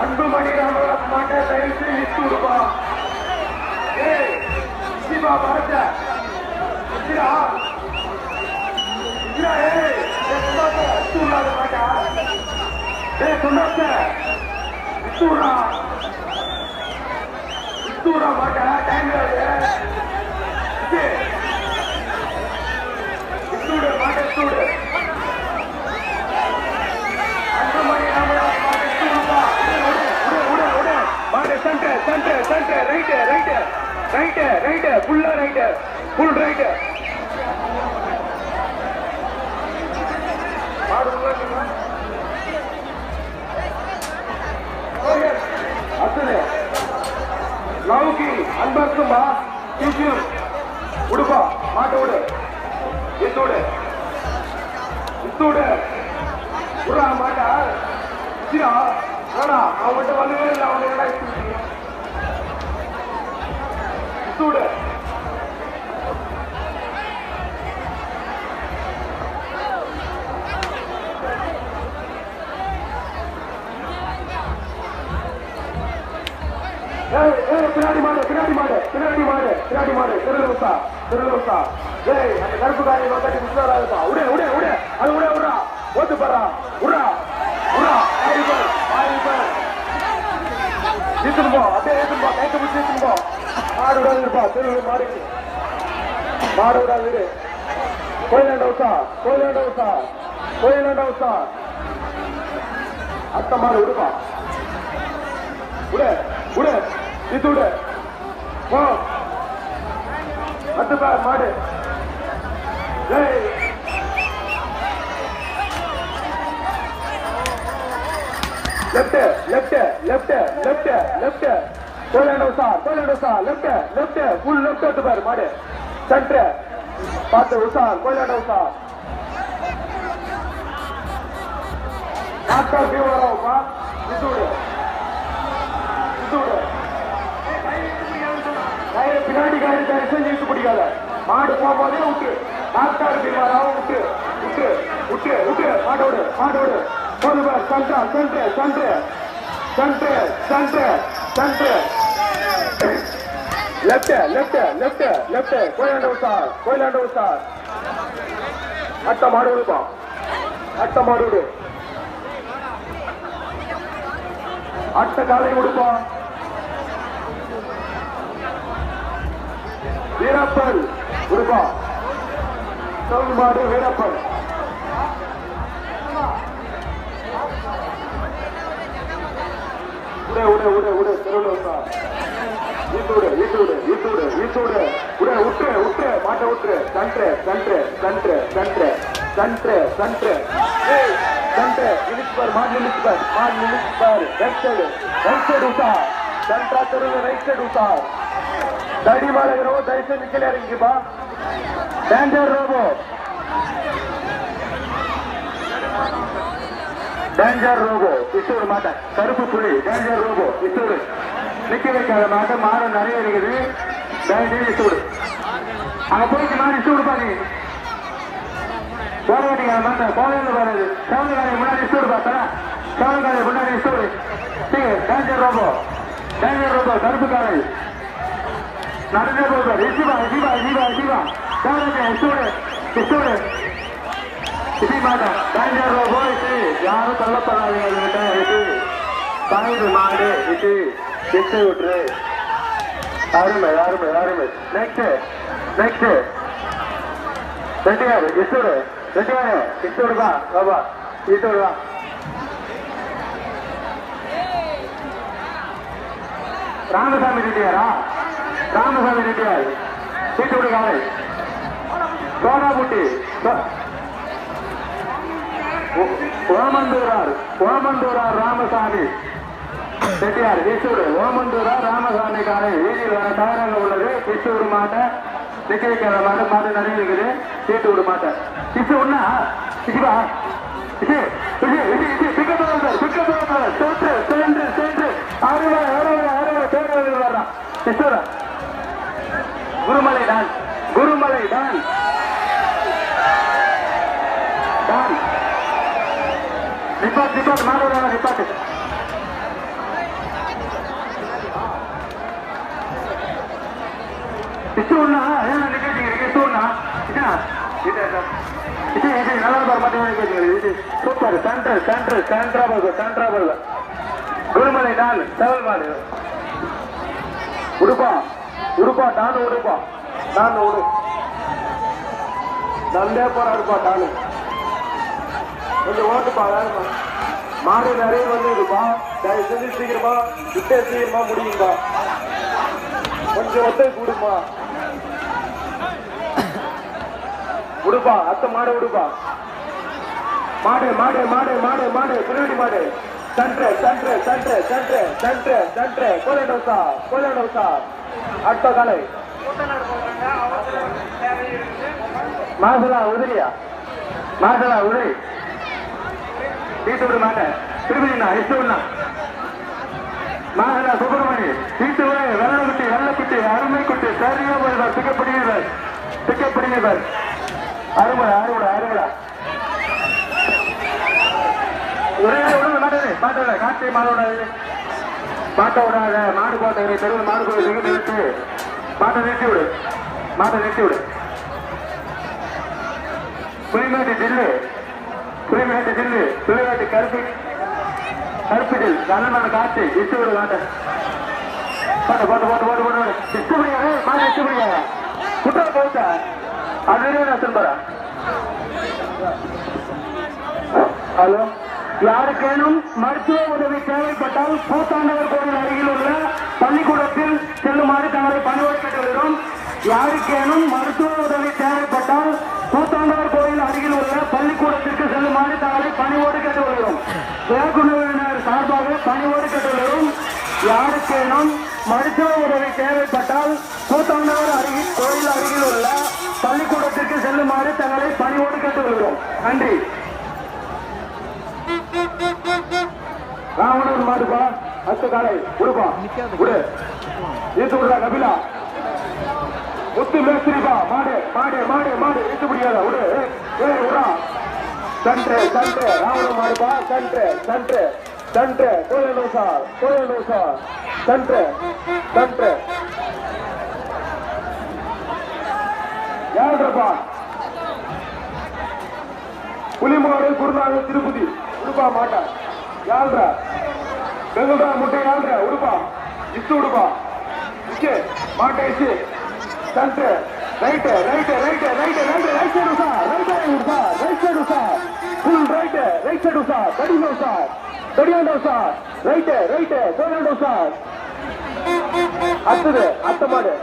அன்புமணி ராமதாஸ் மாட்ட தயவுசெய்து இட்டு விடுப்பா. சிவா பாரத மாட்டா மாட்டா டைம் மாட்ட அன்புமணி ராமதாஸ் சென்டர் ரைட் ஃபுல்லா ரைட் ஃபுல் ரைட் லவுகி அன்பர்க்கும்பா டிசியும் உடுப்பா மாட்ட விடு இத்தோடு உடா மாட்டா சிரா வேணா அவன்கிட்ட வந்துவே இல்லை அவனோட இத்தோடு பின்னாடி மாடு திருலோசா அந்த கருப்பு காரியம் நோக்கி விஸ்வராஜா உடே அது உடா ஓட்டு பரா உடா ஏத்துப்போ அப்படியே ஏத்துப்போ கைத்த பிடிச்சி ஏத்துப்போ மாடு விடாது இருப்பா தெரு மாடு விடாது இரு கோயிலாண்ட உசா அத்த மாடு விடுப்பா உட இது விடு போ அத்து பார் மாடு லெப்ட் கோயிலாண்ட லெப்ட் ஃபுல் லெப்ட் அத்து பார் மாடு சென்டர் பார்த்து உசார் கோயிலாண்ட உசார் டாக்டர் பீவராவுப்பா இது விடு பின்னாடி காரி தரிசனம் செய்து பிடிக்காத மாடு போகும்போதே விட்டு டாக்டர் பீவராவும் விட்டு மாட்டோடு போதுபார் சென்டர் லெப்ட் கோயிலாண்ட உசார் அட்ட மாடு விடுப்பா அட்ட காலை விடுப்பா வீரப்பன் விடுப்பா சொல் மாடு வீரப்பன் உட திருவள்ளுவா விட்டு மாட்ட விட்டு சென்ட்ரு மாடு ரைட் சைடு உசா சென்ட்ரா தெருவு ரைட் சைடு உசா தடி மாநகரோ தயவுசெய்து கீழே இறங்கிப்பா டேஞ்சர் ரோபோ கிஷோர் மாட்டேன் கருப்பு புலி டேஞ்சர் ரோபோ கிஷோர் நிக்க வைக்காத மாட்டேன் மாடு நிறைய இருக்குது தயவுசெய்து இசோடு அங்க போயிட்டு மாடு இசோடு பாரு போராட்டிக்கார மாட்டேன் கோலையில பாரு சவுந்தகாரை முன்னாடி இசோடு பார்த்தா சவுந்தகாரை முன்னாடி இசோடு டேஞ்சர் ரோபோ கருப்பு காலை நடந்தே போவார் ஜீவா இசை மாட்டா டேஞ்சர் ரோபோ இசை யாரும் தள்ளப்படாதீங்க தாய்வு மாடு இசை இசை விட்டுரு யாருமே நெக்ஸ்ட் ரெட்டியாரு இசோடு வா பாபா இசோடு வா ராமசாமி ரெட்டியார் சீட்டு விடுக்காலை சோனாபுட்டி ஓமந்தூரார் ராமசாமி செட்டியார் கிஷூர் ஓமந்தூரார் ராமசாமி காலை வீதியில் வர தயாராக உள்ளது கிஷூர் மாட்டை நிக்க வைக்கிற மாடு நிறைய இருக்குது சீட்டு விட மாட்டேன் கிஷு ஒன்னா சிவா பிக்கப் கிஷோரா குருமலை தான் குருமலை தான் தான் நிப்பாட்டு மாணவரான நிப்பாட்டு கிஷோர்னா ஏன்னா நிக்கீங்க கிஷோர்னா இது நல்லா பாரு மட்டும் சூப்பர் சென்ட்ரா பர்க குருமலை தான் செவல் மாடு உடுப்பா டானு உடுப்பா டானு உடு நந்தே போறாருப்பா டானு கொஞ்சம் ஓட்டுப்பா வேணுமா மாடு நிறைய வந்து இருப்பா தயவு செஞ்சு சீக்கிரமா முடியும்பா கொஞ்சம் ஒத்தை கூடுப்பா உடுப்பா அத்தை மாடு உடுப்பா மாடு பின்னாடி மாடு சென்ட்ரு கோலண்டோசா அடுத்த காலை மாசலா உதிரி வீட்டு விட மாட்டேன் திரும்பினா இஷ்டம்னா மாசலா சுப்பிரமணி வீட்டு வெள்ளக்குட்டி அருமை குட்டி சரியா போயிருவார் பிக்கப்படுகிறார் அருமடா ஒரே மாட்டோட காட்டி மாட விடாத மாடு போட்ட தெருவில் மாடு போய் நிறுத்து மாட்டை நிறுத்தி விடு புலிமேட்டு ஜில்லு புலிமேட்டு கருப்பு ஜில் கண்ணமான காற்று இஷ்டு விடு மாட்டை போட்டு இஷ்டப்படியா மாடு இஷ்டப்படியா குற்றம் போட்ட அதுவே நான் சொல்றா ஹலோ யாருக்கேனும் மருத்துவ உதவி தேவைப்பட்டால் கூத்தாண்டவர் கோவில் அருகில் உள்ள பள்ளிக்கூடத்தில் செல்லுமாறு தங்களை பணியோடு கேட்டுள்ளோம். யாருக்கேனும் மருத்துவ உதவி தேவைப்பட்டால் கூத்தாண்டவர் கோவில் அருகில் உள்ள பள்ளிக்கூடத்திற்கு செல்லுமாறு தங்களை பணியோடு கேட்டுள்ளோம். இயக்குநரினர் சார்பாக பணியோடு கேட்டுள்ளோம். யாருக்கேனும் மருத்துவ உதவி தேவைப்பட்டால் கூத்தாண்டவர் கோவில் அருகில் உள்ள பள்ளிக்கூடத்திற்கு செல்லுமாறு தங்களை பணியோடு கேட்டுள்ளோம். நன்றி. ராவணன் மாடுப்பா அத்து காலை உடுப்பா உடு ஈத்து விடுறா கபிலா முத்து மேஸ்திரிப்பா மாடு ஈத்து முடியாத உடு விடுறா சன்று ராவணன் மாடுப்பா சன்று கோயலோசா சன்று யாருப்பா புலிமாடு குருநாடு திருப்பதி உடுப்பா மாட்டா யாழ்ற பெங்களா முட்டை யாழ்ற உடுப்பா இச்சு உடுப்பா இச்சு மாட்டை இச்சு சன்று right side உசா full right side உசா தடியாண்ட உசா right கோலாண்ட உசா அத்த மாடு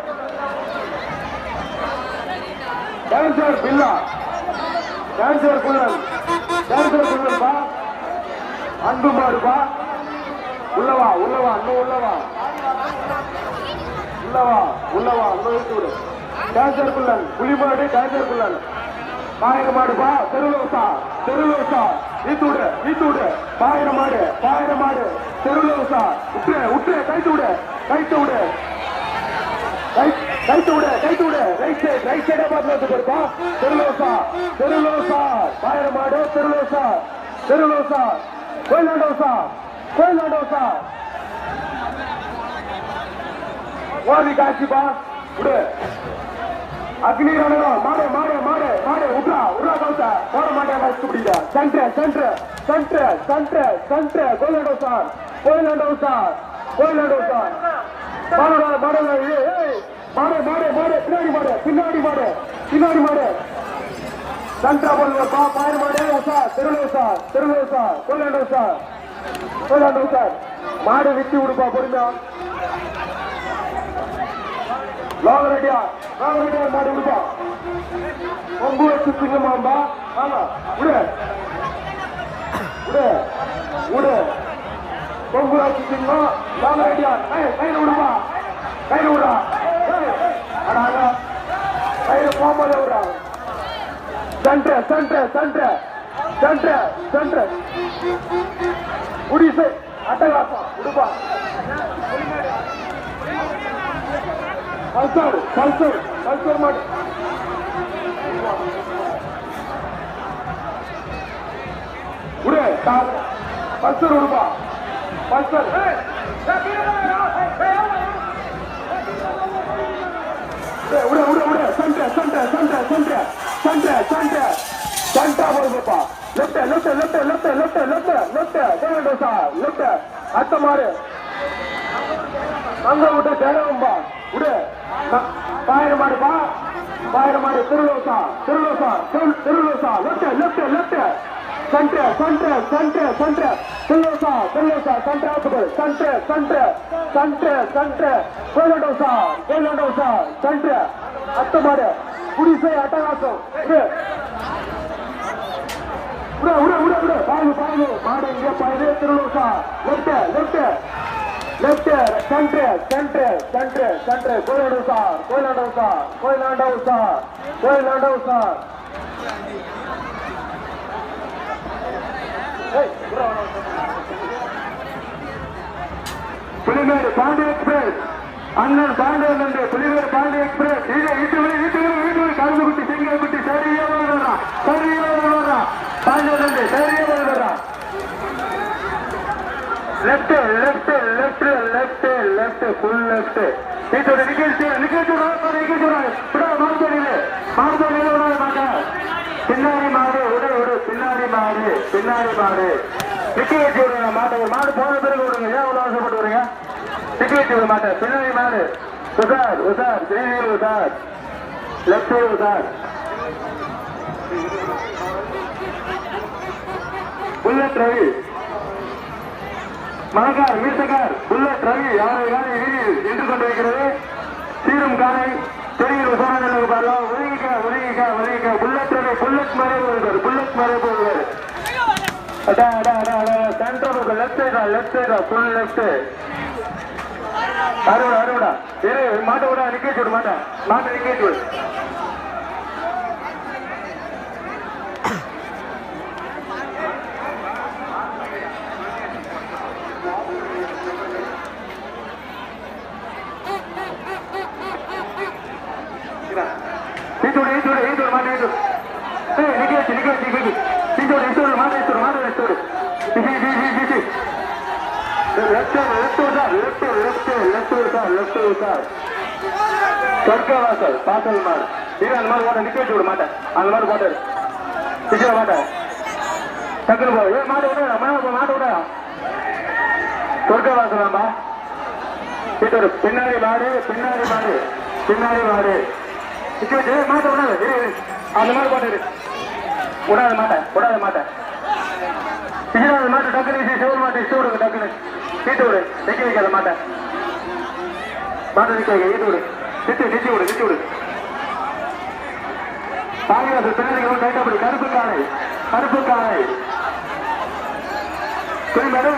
டான்சர் பில்லா டான்சர் குள்ளன்பா அன்பு மாடுப்பா உள்ளவா விடு டான்சர் குள்ளன் புலிமாடு டான்சர் குள்ளன் பாயிர மாடுப்பா தெருலோசா ஈத்து விடு பாயிர மாடு தெருலோசா உற்று கைத்து விடு ரைட் சைடா பார்த்து போயிருப்பா தெருலோசா பாயிர மாடு தெருலோசா கோயிலாண்டோசா ஓதி காட்சிப்பா விடு அக்னி ரணம் மாடு உட்ரா கவுத்த போட மாட்டேன் முடியுதா சென்ட்ரு கோயிலாண்டோசா பின்னாடி மாடு சந்திரா போடுவா பாயிர மாடு உசா தெருலோசா கோயிலாண்டோசா மாடு விட்டு விடுப்பா பொறுமையா லோகரெட்டியா மாடு விடுப்பா கொம்பு வச்சு சிங்கமாம்பா ஆமா விடு கொம்பு வச்சு சிங்கம் லோகரெட்டியா கையில விடுப்பா கையில போகும்போது விடுறா சென்ட்ரு குடிசை அட்டகாசம் விடுப்பா பல்சர் பல்சர் பல்சர் மாடு உடே பல்சர் விடுப்பா பல்சர் உட உட உட சண்டை சண்டை சண்டை சண்டை சண்டை சண்டை சண்டை போடுப்பா left left left left left left left தேவண்டோ சார் லெஃப்ட் அத்த மாறு அங்க விட்டு தேவம்பா விடு பாயிரம் மாடுப்பா பாயிரம் மாடு திருலோசா திருலோசா திருலோசா left left left centre centre centre centre திருலோசா திருலோசா சென்டர் ஆப்புகள் சென்டர் சென்டர் சென்டர் சென்டர் கோலண்டோசா கோலண்டோசா சென்டர் அத்த மாடு குடிசை அட்டகாசம் உட உட உட உட பாருங்க பாருங்க மாடு இங்க பாரு திருலோசா left left left centre centre centre centre கோயிலாண்டோசா கோயிலாண்டோசா கோயிலாண்டோசா கோயிலாண்டோசா புலிமேடு பாண்டி எக்ஸ்பிரஸ் அண்ணன் பாண்டியன் என்று புலிமேடு பாண்டி எக்ஸ்பிரஸ் வீட்டு கலந்து குட்டி சிங்கல் குட்டி சரியா வர்றான் சரியா வர்றான் பாண்டியன் என்று சரியா வர்றான் left left left left left full left இதோட நிகழ்ச்சி நிகழ்ச்சி பின்னாடி மாடு விட விடு பின்னாடி மாடு பின்னாடி மாடு நிக்க வச்சு விடுங்க மாட்டை ஒரு மாடு போன பிறகு விடுங்க ஏன் அவ்வளோ ஆசைப்பட்டு விடுங்க நிக்க வச்சு விட மாட்டேன் பின்னாடி மாடு உசார் உசார் ஸ்ரீவீர் உசார் லெஃப்ட் உசார் புல்லட் ரவி மணக்கார் வீசக்கார் புல்லட் ரவி யாரை காலை வீதியில் நின்று கொண்டிருக்கிறது சீரும் காலை தெரியும் விசாரணை பாருங்க ஒதுங்கிக்க ஒதுங்கிக்க ஒதுங்கிக்க புல்லட் ரவி புல்லட் மேலே போடுவார் புல்லட் மேலே போடுவார் சென்டர் லெஃப்ட் சைடா லெஃப்ட் சைடா ஃபுல் லெஃப்ட் அறுவடா அறுவடா இரு மாட்டை விட நிக்க விட மாட்டேன் மாட்டை நிக்க விடு சொர்க்கவாசல் பாசல் மாடு இது அந்த மாதிரி போட்ட நிக்க வச்சு விட மாட்டேன் அந்த மாதிரி போட்டாரு நிக்க மாட்டேன் டக்குனு போ ஏ மாடு விட மாட்டு விட சொர்க்கவாசலாம்பா சீட்டோடு பின்னாடி மாடு பின்னாடி மாடு பின்னாடி மாடு நிக்க வச்சு மாட்ட விடாது அந்த மாதிரி போட்டாரு விடாத மாட்டேன் விடாத மாட்டேன் சிஜிராத மாட்டு டக்குனு சிவன் மாட்டு இஷ்ட விடுங்க டக்குனு சீட்டு விடு நிக்க வைக்காத மாட்டேன் மாட்டை நிக்க வைக்க ஈட்டு விடு நிச்சு நிச்சு விடு நிச்சு விடு பாலிவாசல் பின்னாடி கைட்டப்படி கருப்பு காலை கருப்பு காலை புரிமேடு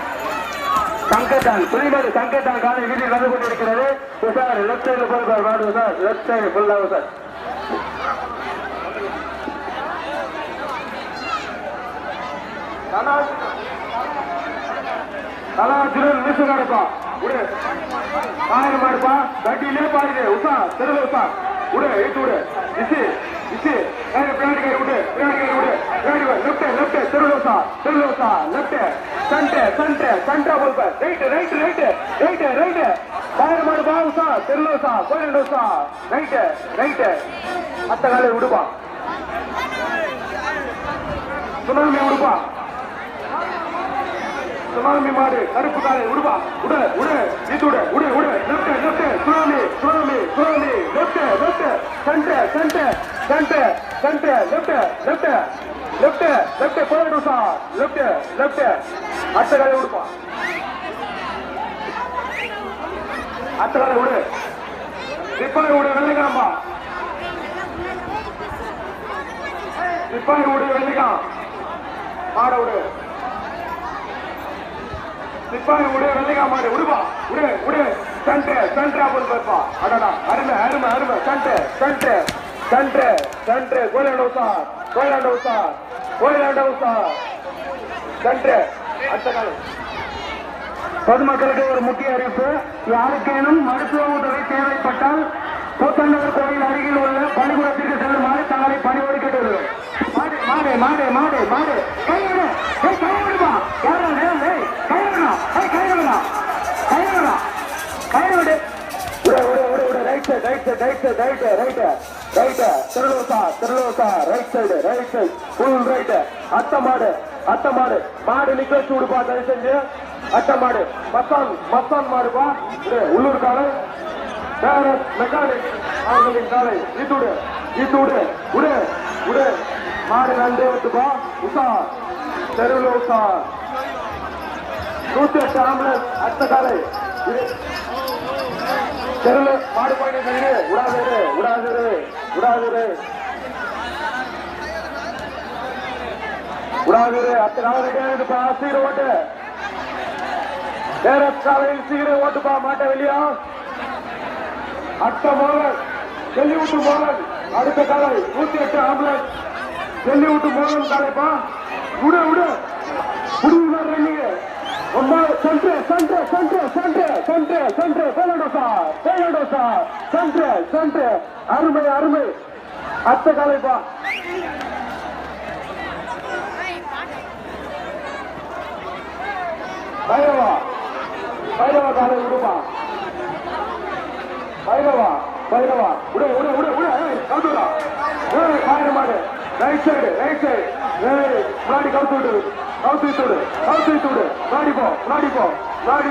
சங்கத்தான் புரிமேடு சங்கத்தான் காலை வீட்டில் வந்து கொண்டிருக்கிறது சார் லெப்ட் சைடில் போயிருப்பார் மாடு சார் லெப்ட் சைடு ஃபுல்லாக சார் கலாச்சுரன் மிஸ் நடப்பா விடு ஆயிரம் மாடுப்பா கட்டிலே பாருங்க உஷா தெருவு உஷா விடு எட்டு விடு இசு இசு பின்னாடி கை விடு பின்னாடி கை விடு பின்னாடி லெப்ட் லெப்ட் தெருவு உஷா லெப்ட் சண்டை சண்டை சண்டை போல்ப right right right right right ஆயிரம் மாடுப்பா உஷா தெருவு உஷா கோயிலண்ட உஷா ரைட் ரைட் அத்த காலை விடுப்பா சுனாமி விடுப்பா சுனாமி மாடு கருப்பு காலை விடுவா உட உட இது உட உட உட left left tsunami tsunami tsunami left left centre centre centre centre left left left left போயிடு சார் லெஃப்ட் லெஃப்ட் அத்த காலை விடுப்பா அத்த காலை விடு சிப்பாய் விடு வெள்ளிக்காம்பா சிப்பாய் விடு வெள்ளிக்காம் மாட விடு சிப்பாய் விடு வெள்ளைக்கா மாடு விடுப்பா விடு விடு சென்டர் சென்டரா போய் பார்ப்பா அடடா அருமை அருமை அருமை சென்டர் சென்டர் சென்டர் சென்டர் கோயிலாண்டோசா கோயிலாண்டோசா கோயிலாண்டோசா சென்டர் அடுத்த காலம் பொதுமக்களுக்கு ஒரு முக்கிய அறிவிப்பு யாருக்கேனும் மருத்துவ உதவி தேவைப்பட்டால் கூத்தண்டவர் கோயில் அருகில் உள்ள பள்ளிக்கூடத்திற்கு செல்லுமாறு தங்களை பணியோடு கேட்டுள்ளது. மாடு மாடு மாடு மாடு மாடு கைவிடு கைவிடுமா கைவிடா கைவிடா கைவிடா கைவிடு right side right side right side right right right திருலோசா right side right side full right அத்த மாடு மாடு நிக்க வச்சு விடுப்பா தயவு செஞ்சு அட்ட மாடு மஸ்தான் மாடுப்பா உள்ளூர் காலை மெக்கானிக் அவர்களின் காலை உடு மாடு நன்றே விட்டுப்பா உஷா தெருவில் உஷா 108 ஆம்புலன்ஸ் அட்ட காலை தெருவில் மாடு போயிட்டு உடாது அத்த காலைப்பா சீக்கிரம் ஓட்டு காலையில் சீக்கிரம் ஓட்டுப்பா மாட்ட வெளியா அட்ட மோகன் செல்லிவிட்டு மோகன் அடுத்த காலை 108 ஆம்புலன்ஸ் செல்லிவிட்டு மோகன் காலைப்பா விடு ரன்னிங்க அருமை அத்த காலைப்பா பைரவா காலை விடுப்பா பைரவா விடு மாடு ரைட் சைடு முன்னாடி கவுத்து விடு முன்னாடி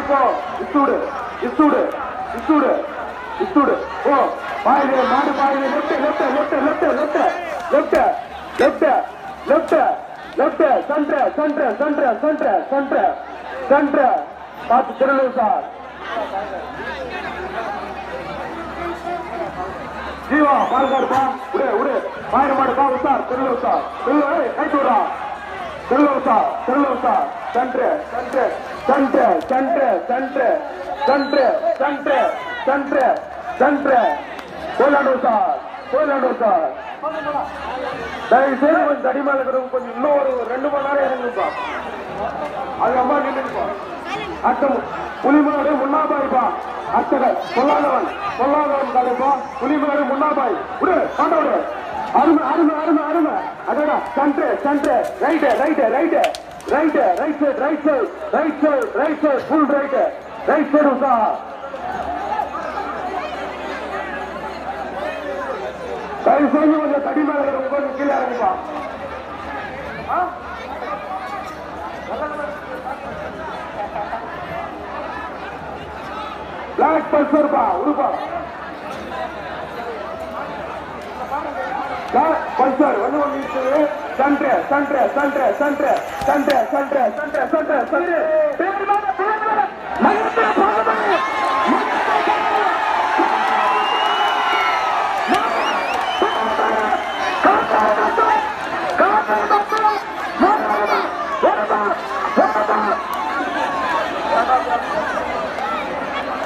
போ இஸ்தூடு ஓ பாயுது மாடு பாயுது லெப்ட் சென்டர் பார்த்து திருநூறு சார் ஜீவா பால்காடுப்பா விடு பாயிர மாடுப்பா உசார் திருநூறு சார் கைட்டு விடுறா திருநூறு சார் சென்டர் கோயிலாண்டூர் சார் தயவு செய்து கொஞ்சம் தடிமால இருக்கிறவங்க கொஞ்சம் இன்னும் ஒரு 2 மணி நேரம் இறங்குப்பா அது அம்மா நின்றுப்பா அட்டம் புலிமாடு முன்னாபாய்ப்பா அத்தகை பொல்லாதவன் காலைப்பா புலிமாடு முன்னாபாய் விடு பாண்டோடு அருமை அதோட centre right side full right side உசா தயவு செய்து கொஞ்சம் தடிமால இருக்கிறவங்க கொஞ்சம் கீழே இறங்குப்பா பிளாக் பல்சர்பா உருப்பா பல்சர் சென்டர்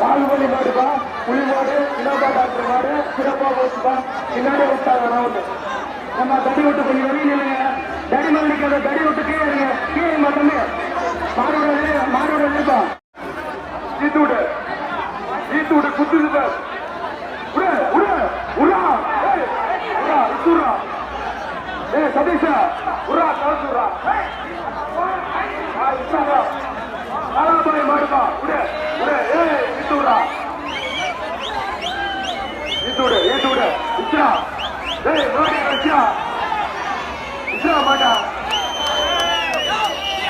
பால்வழி மாடுப்பா புலி மாடு இனோபா டாக்டர் மாடு சிறப்பா போச்சுப்பா பின்னாடி விட்டாங்க நம்ம தடி விட்டு கொஞ்சம் வெளியே நில்லுங்க தடி மல்லிக்காத தடி விட்டு கீழே மட்டுமே மாடோட நிற்பா ஈத்து குத்துது பார் சதீஷா கலசுரா காலாபாய் மாடுப்பா மாட்டா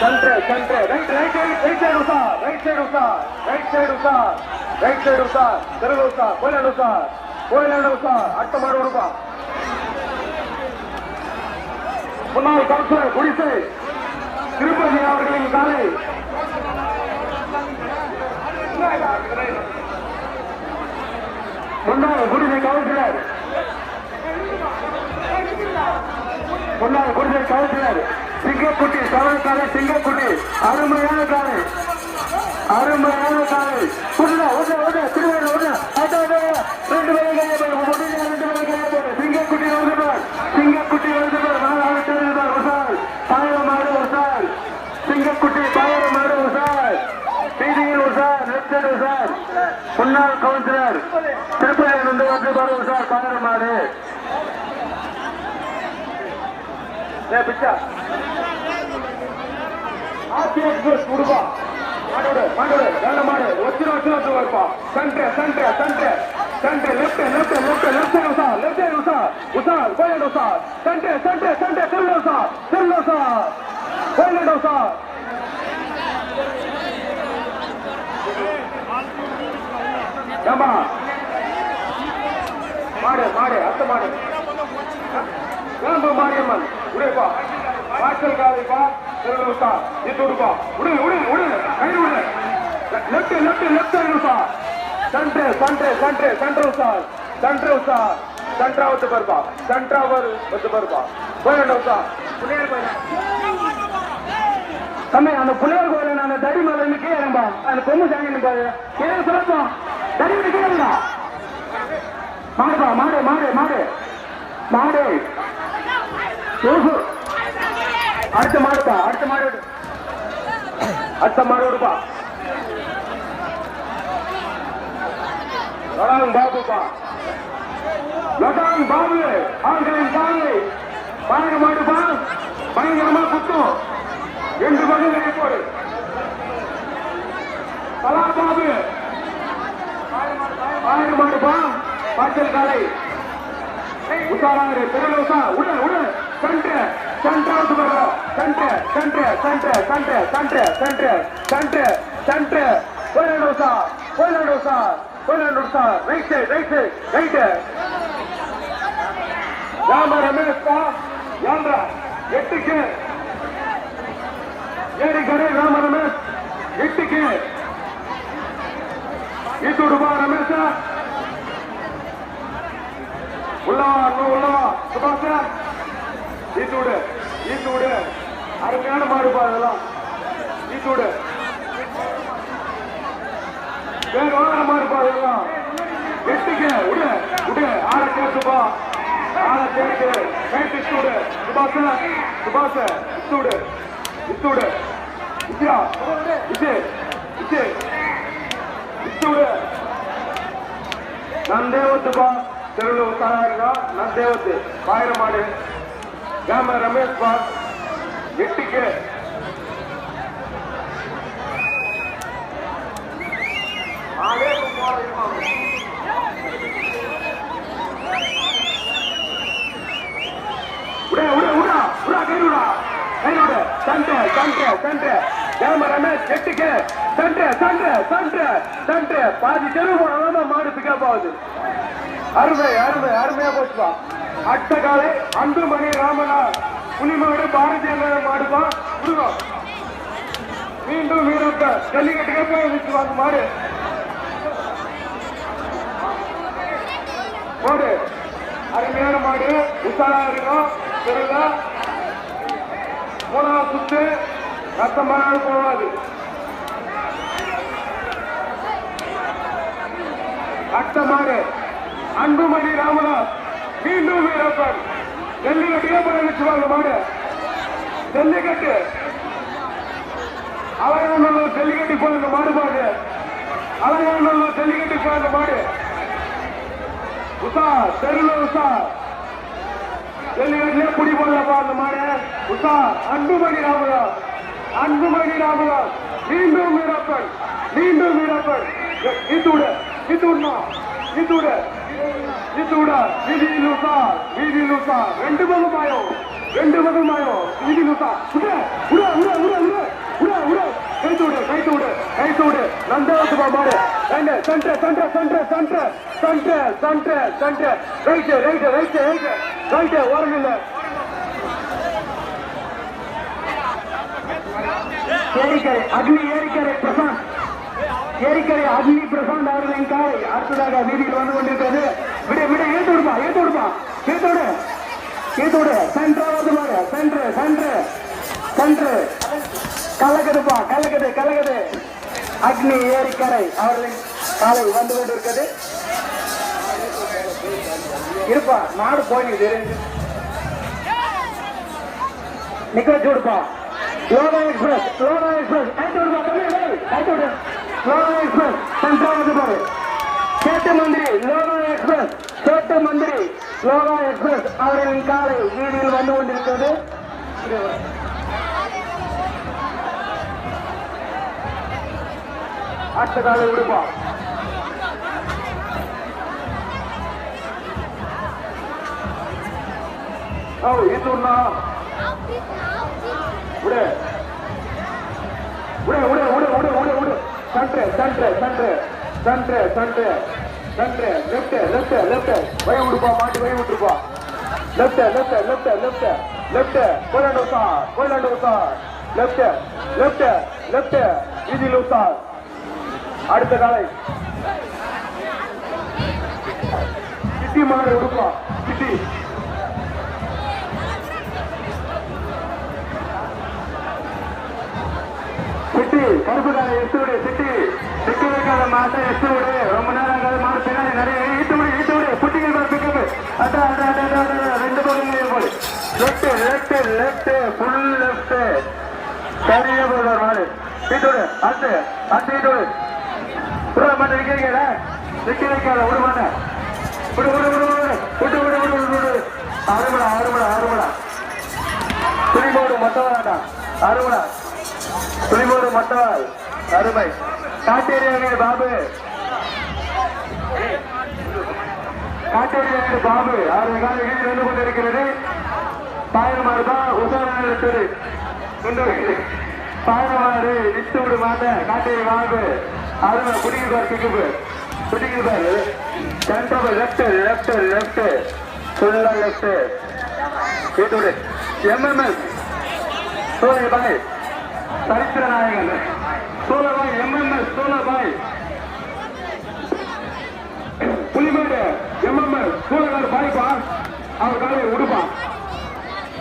சென்டர் ரைட் சைடு உசா தெருவுசா கோயிலாண்ட உசா அட்ட மாடு விடுப்பா முன்னாள் கவுன்சிலர் குடிசை திருப்பதி அவர்களின் காலை முன்னாள் குடிசை கவுன்சிலர் சிங்கக்குட்டி சவரக்காலை சிங்கக்குட்டி அருமையான காலை திருவேறு சிங்கக்குட்டி பாயிரம் மாடு உசார் வீதியில் உசார் லெப்ட் சார் முன்னாள் கவுன்சிலர் திருப்பதியில் வந்து வந்து வரும் சார் பாரமாறு பிச்சா கொடுப்பா மாடோடு மாடோடு நல்ல மாடு வச்சு வருப்பா centre centre centre centre left left left left உசா லெஃப்ட் உசா உசா கோயல் உசா சென்டர் சென்டர் சென்டர் திருலோசா திருலோசா கோயல் உசா ஏமா மாடு மாடு அத்த மாடு வேம்பு மாரியம்மன் உடைப்பா வாசல் காலைப்பா திருலோசா இது உடுப்பா உடு உடு உடு கை உடு left left left உசா centre centre centre centre உசா centre உசா சென்டரா வந்து பருப்பா சென்டரா வந்து பருப்பா கோயில் உசா புள்ளையார் கோயில் தம்பி அந்த புள்ளையார் கோயில் அந்த தடி மேல இருந்து கீழே இறம்பா அந்த கொம்பு சாங்கி பாரு கீழே சொல்லப்போம் தடி விட்டு கீழே மாடுப்பா மாடு மாடு மாடு மாடு அடுத்த மாடுப்பா அடுத்த மாடு அடுத்த மாடு விடுப்பா லடாங் பாபுப்பா லடாங் பாபு ஆண்களின் பாவை பாருங்க மாடுப்பா பயங்கரமா குத்தும் 2 பகுதிகளை போடு கலா பாபு பாருங்க மாடுப்பா பாய்ச்சல் காலை உசாராரு பெருலோசா உட உட centre centre centre centre centre centre centre centre centre centre கோயிலோசா கோயிலோசா கோயிலோசா right side right Rama Ramesh பா யாந்திரா 8க்கு ஏரி கடை ராம ரமேஷ் 8க்கு ஈத்தூடுபா ரமேஷா உள்ளவா சுபாஷா ஈத்தூடு ஈத்தூடு அருமையான மாடுபா அதெல்லாம் ஈத்தூடு வேற வாங்கின மாடுபா அதெல்லாம் 8க்கு உடு உடு ஆள கேட்டுப்பா ஆள கேட்டு கைட்டு இத்தூடு சுபாஷா சுபாஷ இத்தூடு இத்தூடு இத்தியா இது இது இத்தூடு நந்தேவத்துப்பா தெருவில் உத்தாரா இருக்கா நந்தேவத்து பாயிரமாடு கேம ரமேஷ் பால் 8க்கு பாதி தெரு போனாலும் மாடு பிக்கப் ஆகுது அருமை அருமை அருமையா போச்சுப்பா அட்ட காலை அன்புமணி ராமனா புலிமாடு பாரதிய மாடுப்பா கொடுங்க மீண்டும் வீரப்ப ஜல்லிக்கட்டுக்கே போய் வச்சுவாங்க மாடு போடு அருமையான மாடு உசாரா இருக்கும் தெருல 3வது சுத்து ரத்தமானாலும் போகாது அட்ட மாடு அன்புமணி ராமதாஸ் மீண்டும் வீரப்பன் ஜல்லிக்கட்டுக்கே போய் வச்சுவாங்க மாடு ஜல்லிக்கட்டு அழகானூர் ஜல்லிக்கட்டு போயிருந்த மாடு பாடு அழகானூர் ஜல்லிக்கட்டு போயிருந்த மாடு உஷா தெருல உஷா ஜல்லிக்கட்டுலயே குடி போடலப்பா அந்த மாடு உஷா அன்புமணி ராமதாஸ் அன்புமணி ராமதாஸ் மீண்டும் வீரப்பன் இத்தூடு இத்தூடா இத்தூடு இத்தூடா வீதி லூசா 2 பகுமாயோ வீதி லூசா கைத்தூடு நந்தவத்துப்பா மாடு சென்டர் ரைட் ஓரமில்ல ஏரிக்கரை அக்னி ஏரிக்கரை பிரசாந்த் அவர்களின் காலை அடுத்ததாக வீதியில் வந்து கொண்டிருக்கிறது விட ஏத்தோடுப்பா சென்டராவது மாடு சென்டர் கலக்குது அக்னி ஏரிக்கரை அவர்களின் காலை வந்து கொண்டிருக்கிறது இருப்பா மாடு போயிடுது நிக்க வச்சு கொடுப்பா லோனா எக்ஸ்பிரஸ் கைத்தோடு லோகோ எக்ஸ்பிரஸ் சென்றாவது பாரு சேட்டு மந்திரி லோகோ எக்ஸ்பிரஸ் சேட்டு மந்திரி லோகோ எக்ஸ்பிரஸ் அவர்களின் காலை வீதியில் வந்து கொண்டிருக்கிறது. அடுத்த காலை விடுப்போம். ஓ இது ஒண்ணா விடு விடு விடு விடு விடு விடு விடு centre centre centre centre centre centre left left left வை விடுப்பா மாட்டி வை விட்டுருப்பா left left left left left கோலாண்டு சார் லெஃப்ட் லெஃப்ட் லெஃப்ட் வீதியில் சார். அடுத்த காலை சிட்டி மாடு விடுப்பா சிட்டி சிட்டி கருப்பு காலை எடுத்து விடு சிட்டி சிட்டி வைக்காத மாட்டை எடுத்து விடு. ரொம்ப நேரம் மாடு பின்னாடி நிறைய ஈட்டு விடு புட்டிகள் பிக்கப்பு அட்ட அட்ட அட்ட அட்ட ரெண்டு பக்கம் போடு left left left full left சரியா போடுற மாடு ஈட்டு விடு அடுத்து அடுத்து ஈட்டு விடு விட மாட்டேன் நிக்கிறீங்களா சிட்டி வைக்காத விட மாட்டேன் விடு விடு விடு விடு விடு விடு விடு விடு அருமடா அருமடா அருமடா துணிபோடு மொத்தவாடா அருமடா துணிபோடு மொத்தவாள் அருமை காட்டேரியா பாபு காட்டேரியா பாபு அவர்கள் கால வீட்டில் வந்து கொண்டிருக்கிறது. பாயமாறு தான் உசாரி பாயமாறு விட்டு விட மாட்டேன் காட்டேரி பாபு அருமை புடிக்குப்பார் பிக்குப்பு புடிக்குப்பார் சென்டர் லெஃப்ட் லெஃப்ட் லெஃப்ட் ஃபுல்லா லெஃப்ட் வீட்டோடு எம்எம்எஸ் சோழபாய் சரித்திர நாயகன் சோழபாய் எம்எம்எஸ் சோழபாய் புலிமேடு எம்எம்எஸ் சோழகாடு பாய்ப்பா அவர் காலையை விடுப்பான்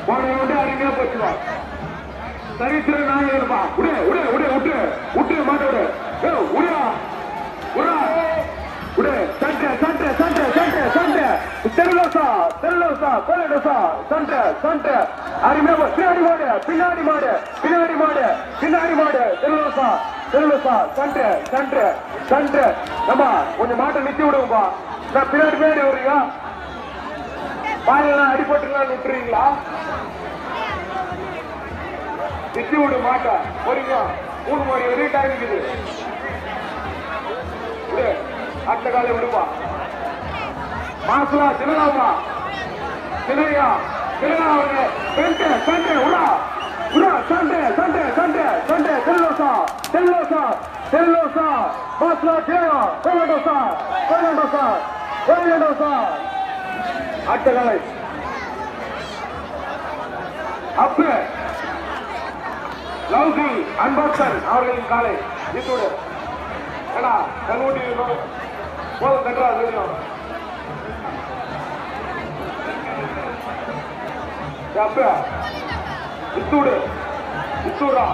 போன விட்டு அருமையா போச்சுவா சரித்திர நாயகன்ப்பா விடு விடு விடு விட்டு விட்டு மாட்ட விடு உடா உடா விடு சண்டை சண்டை சண்டை சண்டை சண்டை தெருலோசா தெருலோசா கோலடோசா சண்டை சண்டை அருமையா பின்னாடி மாடு பின்னாடி மாடு பின்னாடி மாடு பின்னாடி மாடு தெருலோசா தெருலோசா சண்டை சண்டை சண்டை நம்ம கொஞ்சம் மாட்டை நிறுத்தி விடுவோம்பா நான் பின்னாடி பின்னாடி வருவீங்க பாயெல்லாம் அடிபட்டுலாம் விட்டுறீங்களா நிறுத்தி விடு மாட்டை போறீங்க 3 மணி வரையும் டைம் இருக்குது விடு அடுத்த காலை விடுப்பா மாசுலா சிவகாமா சிலையா சிவகா அவருங்க சண்டை சண்டை உடா உடா சண்டை சண்டை சண்டை சண்டை தெல்லோசா தெல்லோசா தெல்லோசா மாசுலா சிவகா கோலடோசா கோலடோசா கோலடோசா அடுத்த காலை அப்ப லவ்கி அன்பாக்சன் அவர்களின் காலை இதோடு ஏடா கண்கூட்டி போதும் கட்டுறா தெரியும் அப்ப இத்தூடு இத்தூடா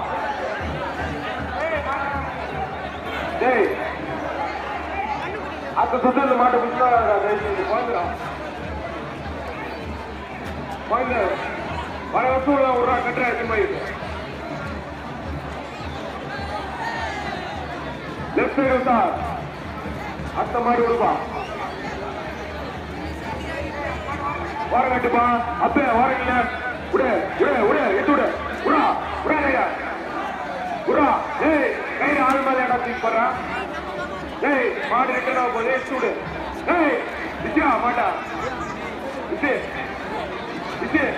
டேய் அந்த சுத்தம் மாட்டை பிடிச்சா குழந்தைடா குழந்தை வர வசூல் விடுறா கட்டுறா எத்தனை லெஃப்ட் சைடு சார் அடுத்த மாதிரி விடுப்பா வார கட்டுப்பா அப்ப வாரங்கல்ல விடு விடு விடு எட்டு விடு உடா உடா கையா உடா ஏய் கையில ஆள் மேல இடம் தூக்கி போடுறா ஏய் மாடு ரெட்டா போது எட்டு விடு ஏய் விஜயா மாட்டா விஜய் விஜய்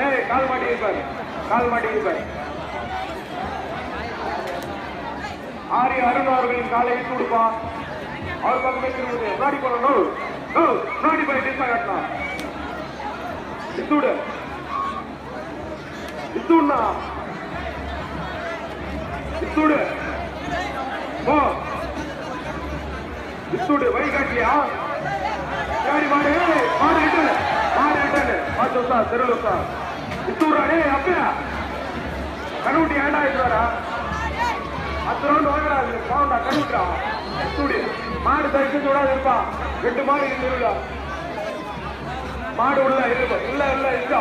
ஏய் கால் மாட்டி இருப்பாரு கால் மாட்டி இருப்பாரு ஆரி அருண் அவர்களின் காலை இட்டு கொடுப்பா அவர் பக்கமே திரும்புது முன்னாடி போறோம் முன்னாடி போய் டிஸ்மா காட்டலாம் இத்துடு இத்துடுண்ணா இத்துடு போ இத்துடு வழி காட்டியா சரி மாடு மாடு இட்டு மாடு இட்டு மாத்தோசா தெருலோசா இத்துடுறா டே அப்பயா கண்ணுட்டி ஏண்டா இட்டுவாரா 10 ரவுண்ட் வாங்கடா பாவண்டா கண்டுடா ஸ்டூடி மாடு தரிச்சு விடாது இருப்பா 2 மாடு இருந்துருடா மாடு உள்ள இருக்கு இல்ல இல்ல இல்ல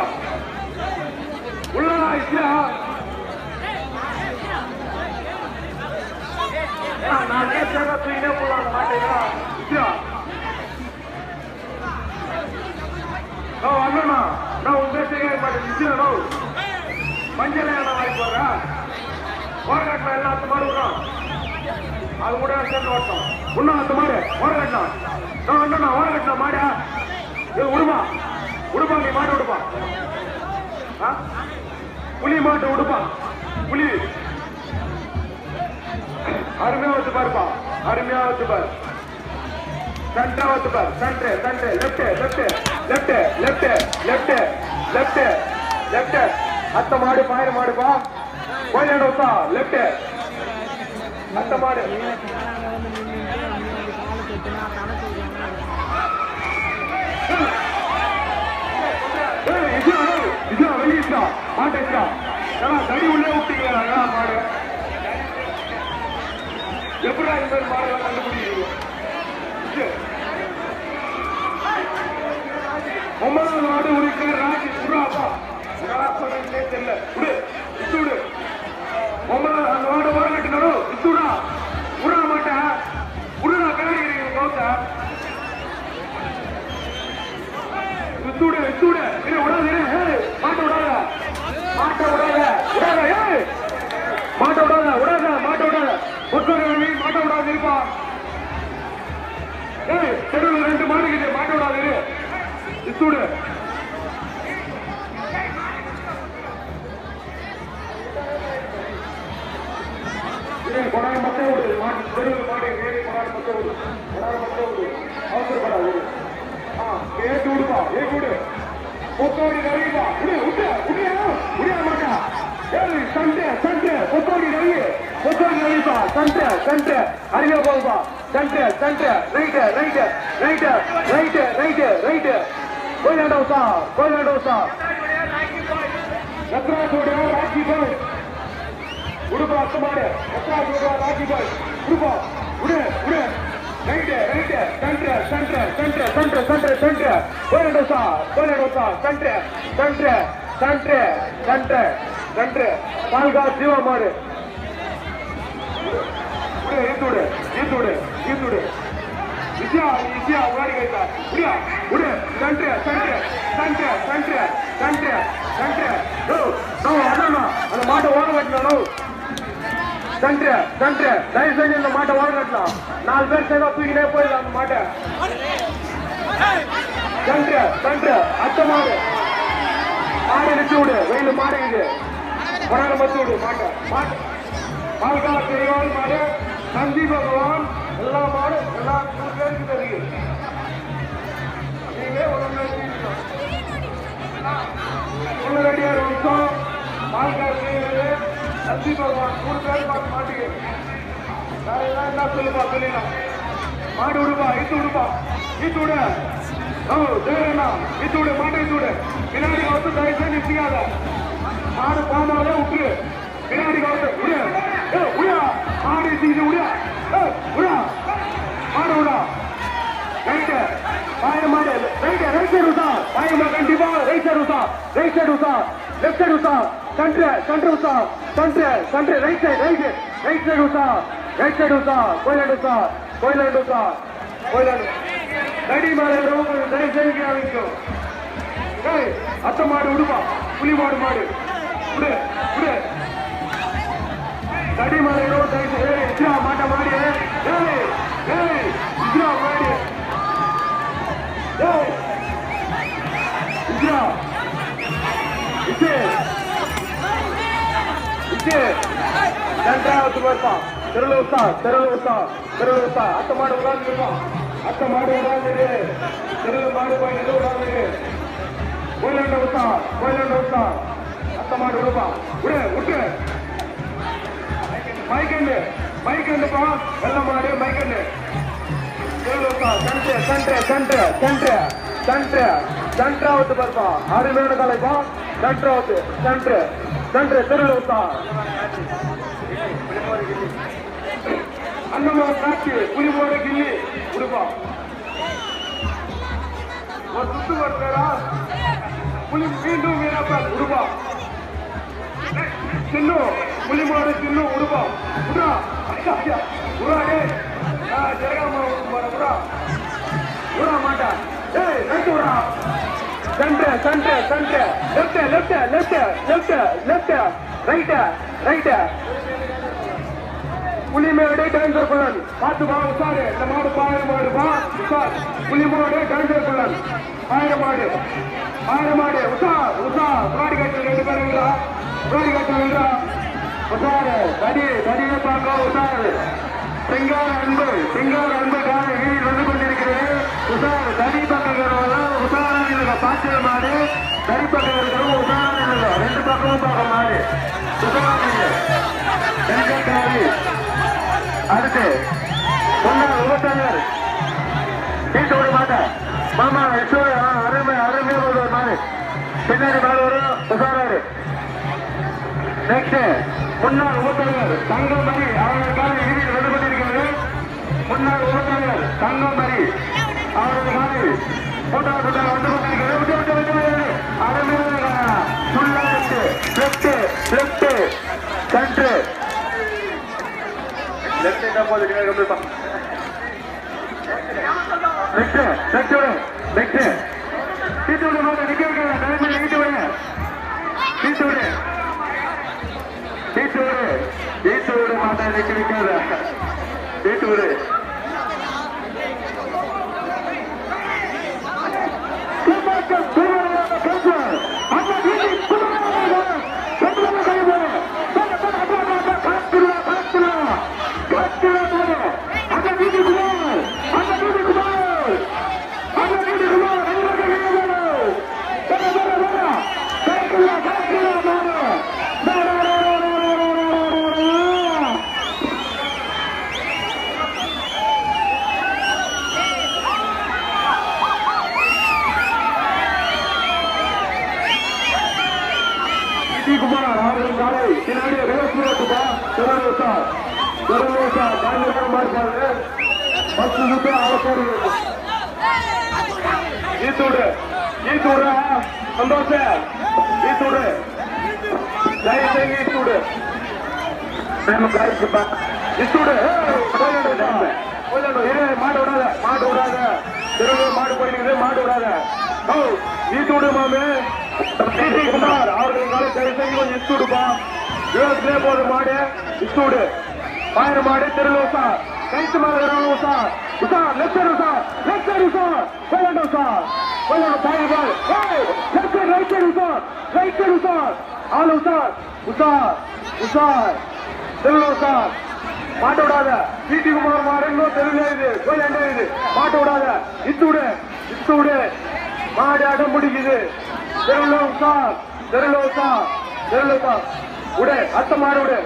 உள்ளடா இல்ல நான் நேற்று தூக்கினே போகலாம் மாட்டேங்கிறா அண்ணா நான் உங்க செய்ய மாட்டேன் மஞ்சள் என்ன வாங்கி போடுறேன் ஓரகட்டில் எல்லாம் அத்து மாடு விடும் அது கூட சேர்ந்து ஓட்டம் இன்னும் அத்து மாடு ஓரகட்டலாம் நான் அண்ணா ஓரகட்டில் மாடியா இது விடுமா விடுப்பா நீ மாடு விடுப்பா புலி மாட்டு விடுப்பா புலி அருமையா வச்சு பாருப்பா அருமையா வச்சு பாரு சென்டரா வச்சு பாரு centre centre left left left left left left left அத்த மாடு பாயிர மாடுப்பா போயிடா லெப்ட் அத்த மாடு இதுதான் வெளியிட்டா மாட்டேன் தடி உள்ளே விட்டீங்களா மாடு எப்படா இந்த மாதிரி மாடு கண்டுபிடிக்கிறீங்க 9வது நாடு உரிக்கிற ராஜி புறாப்பா தெரியல விடு 9வது அந்த நாடு வர கட்டினாலும் வித்துடா விட மாட்டேன் விடுடா கலாடிக்கிறீங்க கௌத்த வித்துடு வித்துடு விடாது மாட்ட விடாத மாட்ட விடாத விடாத மாட்ட விடாத விடாத மாட்ட விடாத ஒற்றை மாட்ட விடாது இருப்பா தெருவில் 2 மாடுக்குது மாட்ட விடாது வித்துடு கொடாய மட்டை விடு மாட்டு தெருவில் மாடு ஏறி கொடாய மட்டை விடு கொடாய மட்டை விடு அவசரப்படாது ஏற்று விடுப்பா ஏற்று விடு பொத்தோடி நிறையப்பா விடு விட்டு விடிய மாட்டா சண்டை சண்டை பொத்தோடி நிறைய பொத்தோடி நிறையப்பா சண்டை சண்டை அறிவியா போகுப்பா சண்டை சண்டை right right right right right right கோயிலாண்டோசா கோயிலாண்டோசா எத்ராஜோட ராக்கி பாய் உடுப்பா அத்தமாடு எத்ராஜோட ராக்கி பாய் உடுப்பா விடு விடு right right centre centre centre centre centre centre கோயிலாண்டோசா கோயிலாண்டோசா centre centre centre centre centre பால்கா ஜீவா மாடு ஈத்துடு ஈத்துடு ஈத்துடு வித்யா வித்யா உடாடி வைத்தா விடியா விடு centre centre centre centre centre centre அண்ணா அந்த மாட்டை ஓட கட்டணும் சென்ட்ரு சென்ட்ரு தயவு செஞ்சு இந்த மாட்டை ஓட கட்டலாம் 4 பேர் சேர்ந்தா தூக்கினே போயிடலாம் அந்த மாட்டை சென்ட்ரு சென்ட்ரு அத்த மாடு மாடு நிறுத்தி விடு வெயில் மாடு இது கொடால மத்து விடு மாட்டை மாட்டு பால்கா பெரியவாள் மாடு நந்தி பகவான் எல்லா மாடு எல்லா 3 பேருக்கு தெரியும் நீங்களே உள்ளடியார் வம்சம் பால்கா பெரியவாள் நந்தி பகவான் 3 பேர் பார்த்து மாட்டுக்கு வேற எல்லாம் என்ன சொல்லுப்பா சொல்லிடலாம் மாடு விடுப்பா இத்து விடுப்பா ஈத்து விடு தேவண்ணா இத்து விடு மாட்டை இத்து விடு பின்னாடி வந்து தயவுசெய்து நிற்காத மாடு போனாலே விட்டுரு பின்னாடி வந்து விடு விடா மாடு இட்டு விடா விடா மாடு விடா ரைட்டு பாய மாடு ரைட்டு ரைட் சைடு உசா பாயமா கண்டிப்பா ரைட் சைடு உசா ரைட் சைடு உசா லெஃப்ட் சைடு உசா சென்ட்ரு சென்ட்ரு உசா centre centre right side right side உசா ரைட் சைடு உசா கோயிலாண்டு உசா கோயிலாண்டு உசா கோயிலாண்டு ரெடி மாடு தயவு செய்து ஆரம்பிக்கும் அத்த மாடு விடுப்பா புலி மாடு மாடு விடு விடு தடி மாடு தயவு மாட்ட மாடு மாடு இருப்பா தெருவில் விட்டா தெருவில் விட்டா தெருவில் விட்டா அத்த மாடு விடாது இருப்பான் அத்த மாடு விடாது தெருவில் மாடு போய் எது விடாது கோயிலாண்ட விட்டா கோயிலாண்ட விட்டா அத்த மாடு விடுப்பா விடு விட்டு மைக்கண்டு மைக்கண்டுப்பா வெள்ள மாடு மைக்கண்டு தெருவில் விட்டா centre centre centre centre centre சென்ட்ராவது பார்ப்பா அருமையான கலைப்பா சென்ட்ராவது சென்ட்ரு சென்ட்ரு தெருவில் விட்டா அண்ணமா காட்சி புலிமோட கிள்ளி விடுப்பா ஒரு சுத்து வருடா புலி மீண்டும் வீரப்பா விடுப்பா சின்னும் புலிமோட சின்னும் விடுப்பா விடுறா உருவாடி ஜெரகாம உருவா மாட்டா ஏய் நட்டு விடா centre centre centre left left left left left right right Pulimedu danger குள்ளன் பார்த்து பா உசாரு இந்த மாடு பாயிர மாடு பா உசார் புலிமேடு டேஞ்சர் குள்ளன் பாயிர மாடு உசார் முன்னாடி கட்டு 2 பேர் இல்லா முன்னாடி கட்டு உசாரு தடியை பார்க்க உசாரு சிங்கார அன்பு காலை வீதியில் வந்து கொண்டிருக்கிறது உசார் தடி பக்கம் உசாரான பாய்ச்சல் மாடு தடி பக்கம் இருக்கிறவங்க உசாரான 2 பக்கமும் பார்க்க மாடு உசாரான அடுத்து முன்னாள் விவசாயர் வீட்டு விட மாட்டேன் மாமா அருமையா ஒரு மாடு பின்னாடி மாடு வரும் உசாராரு நெக்ஸ்ட் முன்னாள் விவசாயர் தங்கமணி அவர்களுக்கான இறுதியில் வந்து கொண்டிருக்கிறது முன்னாள் விவசாயர் தங்கமணி அவர்களுக்கான கூட்டாளர் வந்து கொண்டிருக்கிறது அருமையான லெப்ட் சென்ட்ரு லெஃப்ட் தான் போகுது நெக்ஸ்ட் சீட்டு விட மாட்டேன் நிக்க வைக்க தலைமையில் சீட்டு விட மாட்டேன் நிக்க வைக்காத சீட்டு விடு ಸಂತೋಷ மாடு விடாத திரும்ப மாடு போயிருக்குது மாடு விடாத ஈசூடு மாமே குமார் அவர்களுக்காக தயவுசெய்து கொஞ்சம் இஸ்தூடுப்பா யூஎஸ்லே போது மாடு இஸ்தூடு பாயிர மாடு திருலோசா கைத்து மாடு உசா உசா லெஃப்ட் உசா போலண்டோ சார் போலண்டோ பாயிர பால் ரைட் உசா ஆல் உசா திருலோசா மாட்டு விடாத சிடி குமார் மாடு இன்னும் தெருவில் இது கோயில இது மாட்டு விடாத இத்துடு மாடு அடம் பிடிக்குது தெருலோசா விடு அத்த மாடு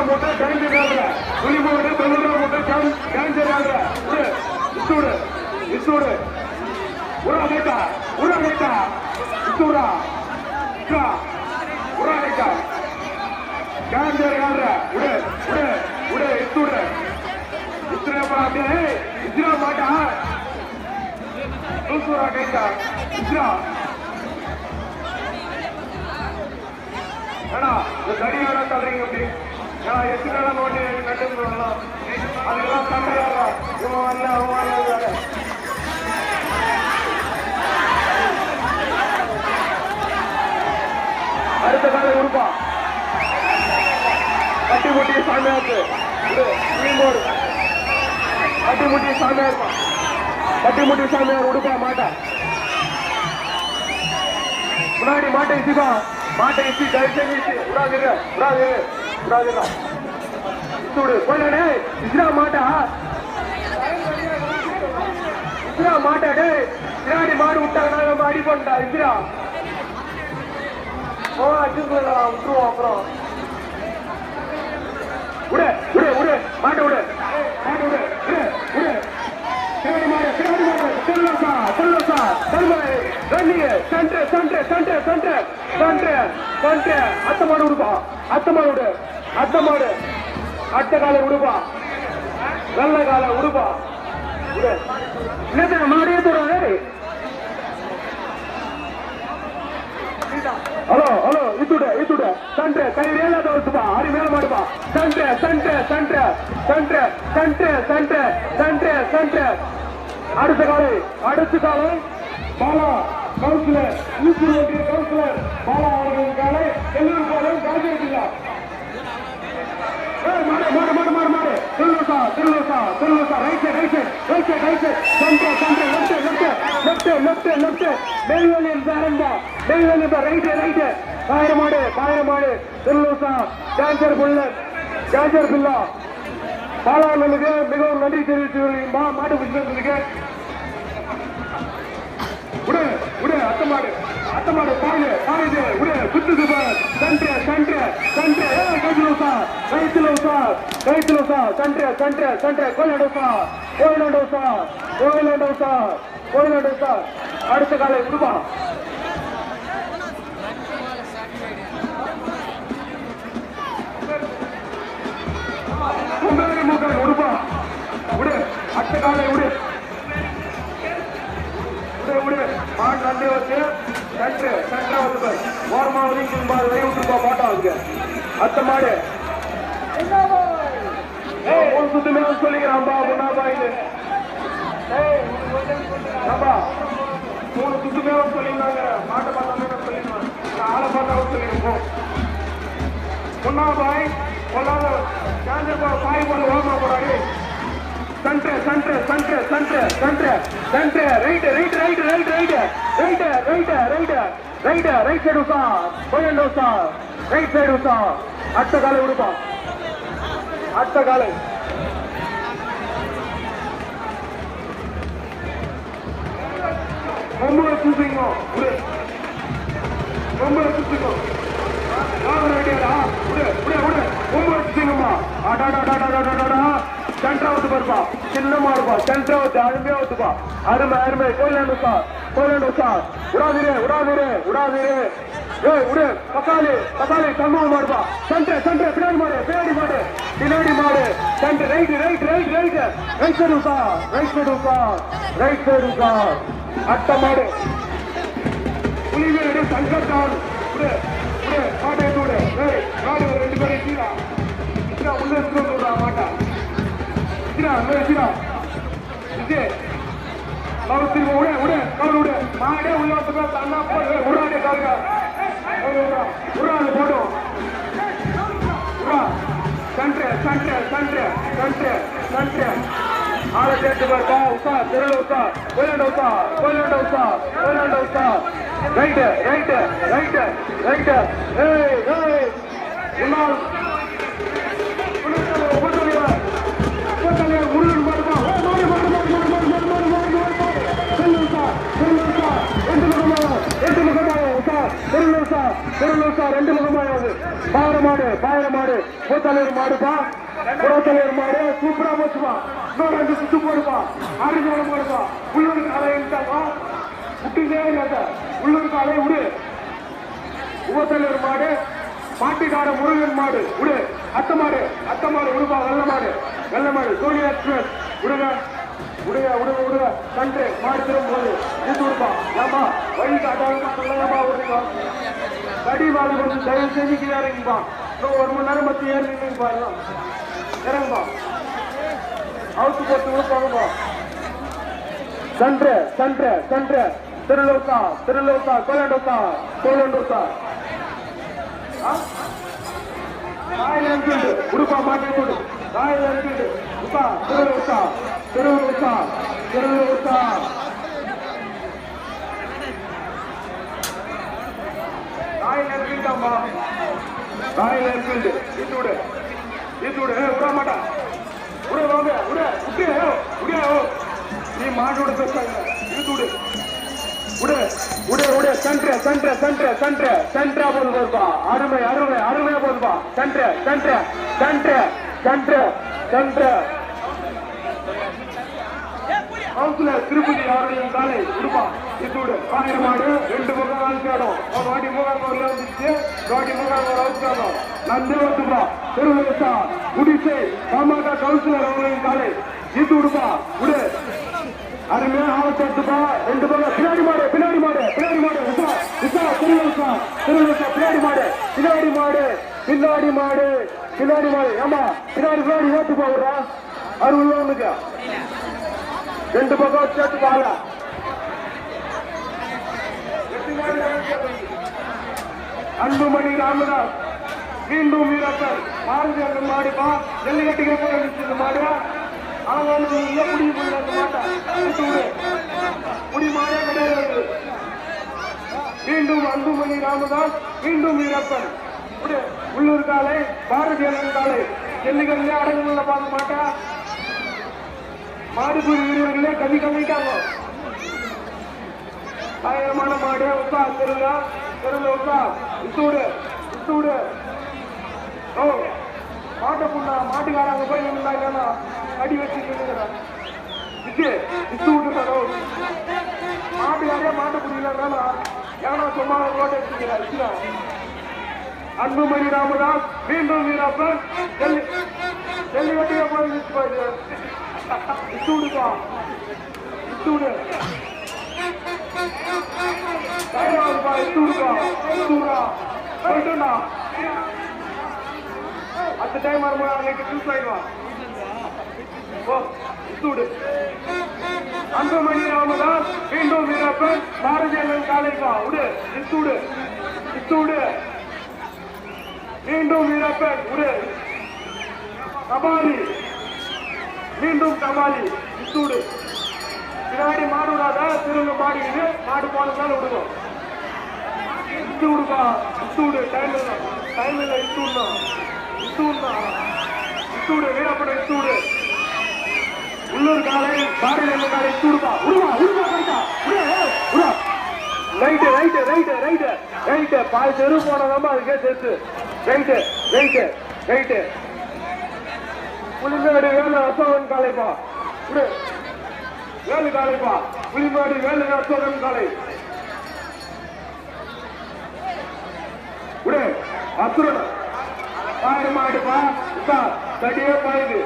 மூட்டை கேஞ்சர் புலி போடு தொண்ணூறு மூட்டை கேஞ்சர் விடு இத்துடு உரா கேட்டா இத்துடா உரா கேட்டா கேஞ்சர் விடு இத்துடா அப்படியே இஸ்ரா மாட்டா தூசுரா கேட்டா இஸ்ரா ஏன்னா இந்த தடியோட தள்ளுறீங்க அப்படி ஏன்னா எத்தனை நாள் நோட்டி நட்டு வரலாம் அதுக்கெல்லாம் தண்டையாடுறா இவன் வரல அவன் வரல அடுத்த காலை உடுப்பா கட்டிமுட்டி சாமியாருக்கு கட்டிமுட்டி சாமியார் உடுப்பா மாட்டா முன்னாடி மாட்டை இசிப்பா மாட்டை இசி தயவுசெய்து விடாதீங்க இசுடு போயிடே இஸ்ரா மாட்டா டே பின்னாடி மாடு விட்டாங்கன்னா நம்ம அடி பண்ணா இஸ்ரா விட்டுருவோம் அப்புறம் விடு மாட்டை விடு அத்த மாடு விடுப்பா அத்த காலை விடுப்பா நல்ல காலை விடுப்பா மாடியே தோறாரு ஹலோ ஹலோ இதுட சண்டை கை வேலை தவிர்த்துப்பா அடி மேல மாடுப்பா சண்டை சண்டை சண்டை சண்டை சண்டை சண்டை சண்டை சண்டை அடுத்த காலை பாலா கவுன்சிலர் ஊசூர் ஒன்றிய கவுன்சிலர் பாலா அவர்களின் காலை எல்லோரும் போலும் காஜியா திருலூசா ரைட் சைட் லெஃப்ட் நெல்வேலியில் சாரம்பா ரைட் காயமாடு திருலூசா கேன்சர் பில்லா பாலாளர்களுக்கு மிகவும் நன்றி தெரிவித்து மாட்டு பிடிச்சிருக்கு உடு அத்தமாடு பாயுது உடு குத்துது கைத்துலோசா சண்டை கோயிலண்டோசா அடுத்த காலை விடுவா உடுப்பா விடு அடுத்த காலை விடு மாட்டு நன்றி வச்சு சென்ட்ரா வந்து ஓரமா ஒதுக்கி விட்டுருப்பா பாட்டா அதுக்கு அத்த மாடு சுத்தமே சொல்லிக்கிறான்பா முன்னாபா இது மூணு சுத்தமே சொல்லிருந்தாங்க மாட்டை பார்த்தா சொல்லிடுவாங்க ஆளை பார்த்தா சொல்லிருப்போம் முன்னாபாய் பொல்லாத பாய் போல ஓரமா போறாரு ரைட் சைடு உசா அடுத்த காலை விடுப்பா அடுத்த காலை ரொம்ப சுத்திங்க சென்ட்ராவது பாருப்பா சின்ன மாடுப்பா சென்ட்ராவது அருமையா வந்துப்பா அருமை கோயிலாண்டு விடாதீரே உடு பக்காளி சம்பவம் மாடுப்பா சென்ட்ரு பின்னாடி மாடு சென்ட்ரு ரைட் சைடு உசா அட்ட மாடு புலிவேடு சங்கர் தான் மாட்டை விடு மாடு ரெண்டு பேரும் சீரா உள்ள மாட்டா மாடே உள்ள உடாடே காருங்க போடும் சண்டை ஆளை சேர்த்து பாருப்பா உசா திருள் உசா ரைட்டு முன்னாள் ரெண்டு முகமாயாவது பாயரமாடு மூத்தலைவர் மாடுப்பா புறத்தலைவர் மாடு சூப்பரா போச்சுப்பா இன்னொரு ரெண்டு சுத்து போடுப்பா ஆரோக்கியம் போடுப்பா உள்ளூருக்கு அலையிட்டாப்பா விட்டுதே இல்லாத உள்ளூருக்கு அலைய விடு உபத்தலைவர் மாடு மாட்டுக்கார முருகன் மாடு விடு அத்த மாடு விடுப்பா வெள்ள மாடு சோனியா எக்ஸ்பிரஸ் விடுங்க கண்டு மாடு திரும்ப போது ஊத்து விடுப்பா ஏமா வழி காட்டாமா விடுங்க கடி வாழ் கொடுத்து தயவு செஞ்சு இறங்கிப்பா இன்னும் 1 மணி நேரம் பத்தி ஏறி நின்றுப்பா இறங்குப்பா அவுத்து போட்டு விடுப்பாங்கப்பா சன்று திருலோசா கோலண்டோசா உடுப்பா மாட்டே கொடு திருலோசா விட மாட்டா நீ மாட்டோட பேசாங்க சென்ட்ரா போதுப்பா அருமையா போதுப்பா சென்ட்ரு கவுன்சிலர் திருப்பதி அவர்களின் காலை விடுப்பா இதோடு மாடு 2 முகம் அவுத்தாடும் வாட்டி முகம் வந்துச்சு வாட்டி முகம் அவுத்தாடும் நந்தே வந்துப்பா திருவிழா குடிசை பாமக கவுன்சிலர் அவர்களின் காலை இது விடுப்பா விடு அருமையா ஆவத்துப்பா 2 முகம் பின்னாடி மாடு திருவிழா பின்னாடி மாடு பின்னாடி மாடு பின்னாடி மாடு பின்னாடி மாடு ஏமா பின்னாடி பின்னாடி ஓட்டு போடுறா அறுபது ரெண்டு பக்கம் சேர்த்து பால அன்புமணி ராமதாஸ் மீண்டும் வீரப்பர் மாறுதி அந்த மாடுப்பா ஜல்லிக்கட்டுக்கு மாடு அவங்க முடிவு பண்ண அந்த மாட்டை முடி மாடே கிடையாது. மீண்டும் அன்புமணி ராமதாஸ் மீண்டும் வீரப்பன் உள்ளூர் காலை பாரதிய காலை ஜல்லிக்கட்டுல அடங்குள்ள பார்க்க மாட்டா மாடுபூரி வீரர்களே கவி கம்மிட்டாங்க. ஆயிரமான மாடு உட்கா தெருளா உட்கா இத்தூடு இத்தூடு ஓ மாட்டை புண்ணா மாட்டுக்காரங்க போய் இருந்தாங்கன்னா அடி வச்சு இத்து விட்டுறோ மாட்டுக்காரே மாட்டை புரியலன்னா ஏன்னா சும்மா ரோட்டை வச்சுக்கிறா. அன்புமணி ராமதாஸ் மீண்டும் வீரப்பன் ஜல்லிக்கட்டிய போய் இத்தூடுப்பா இத்தூடு அந்த டைம் வரும்போது அன்னைக்கு சூஸ் ஆயிடுவான். அன்புமணி ராமதாஸ் மீண்டும் வீரப்பன் பாரதிய காலைப்பா உடு இத்தூடு இத்தூடு மீண்டும் வீரப்பன் உடு கபாலி மீண்டும் கபாலி இத்தூடு பின்னாடி மாடு விடாத திரும்ப மாடிக்குது மாடு போனதால விடுவோம். இத்து விடுப்பா இத்தூடு டைம் இல்லை இத்தூடுனா இத்தூடு வீரப்பட இத்தூடு உள்ளூர் காலை பாரதிய காலை இத்தூடுப்பா உருவா உருவா கரெக்டா right right right right right பால் தெரு போனதாம அதுக்கே சேர்த்து right right right Pulimedu Velu Ashokan காலைப்பா வேலு காலைப்பா புலிமேடு வேலு அசோகன் காலை அசுரன் பாடு மாடுப்பா கடியே பாயுது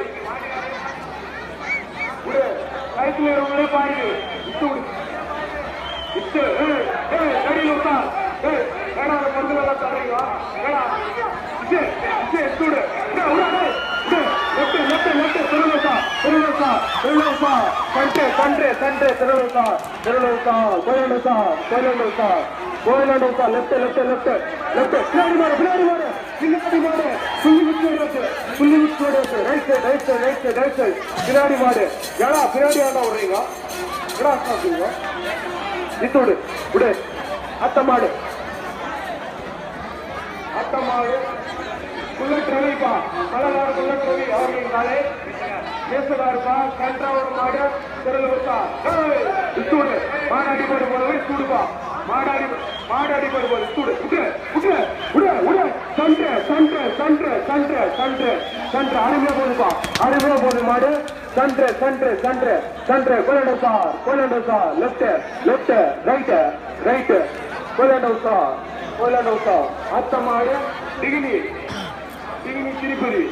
கைத்துல இருவங்களே பாயுது இட்டு கடியில் விட்டா வேணா மருந்து நல்லா தரீங்க வேணா பின்னாடி மாடு ஏடா பின்னாடி ஆண்டா விடுறீங்க இத்தோடு விடு அத்த மாடு புல்லட் ரவிப்பா பலவாறு புல்லட் ரவி அவர்களின் காலை பேசுவாருப்பா கன்றாவோட மாடு திருவிழா இத்தூடு மாடாடி போடு போது இத்தூடுப்பா மாடாடி போடு போது இத்தூடு சன்று அருமையா போதுப்பா அருமையா போது மாடு சன்று கொலண்டோ சார் லெப்ட் ரைட் கொலண்டோ சார் அத்த மாடு டிகினி திருப்பதி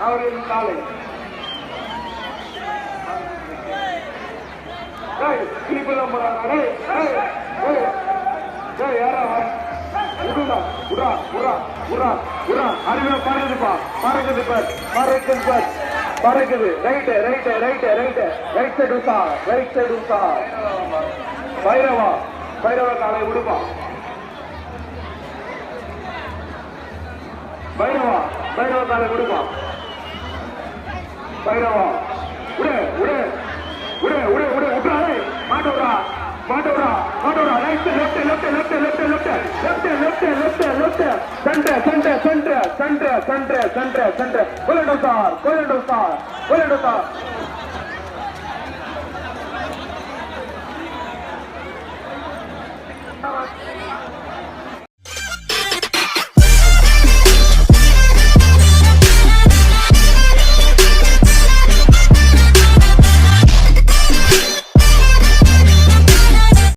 அவர்களின் காலை திருப்பதிலாம் போறாங்க யாரா அருமையா பறக்குதுப்பா பறக்குது ரைட் சைடு உசா பைரவா காலை விடுப்பா பைரவா காலை விடுப்பா பைரவா மாட்டோரா ரைட் லெஃப்ட் கொலண்டோ சார்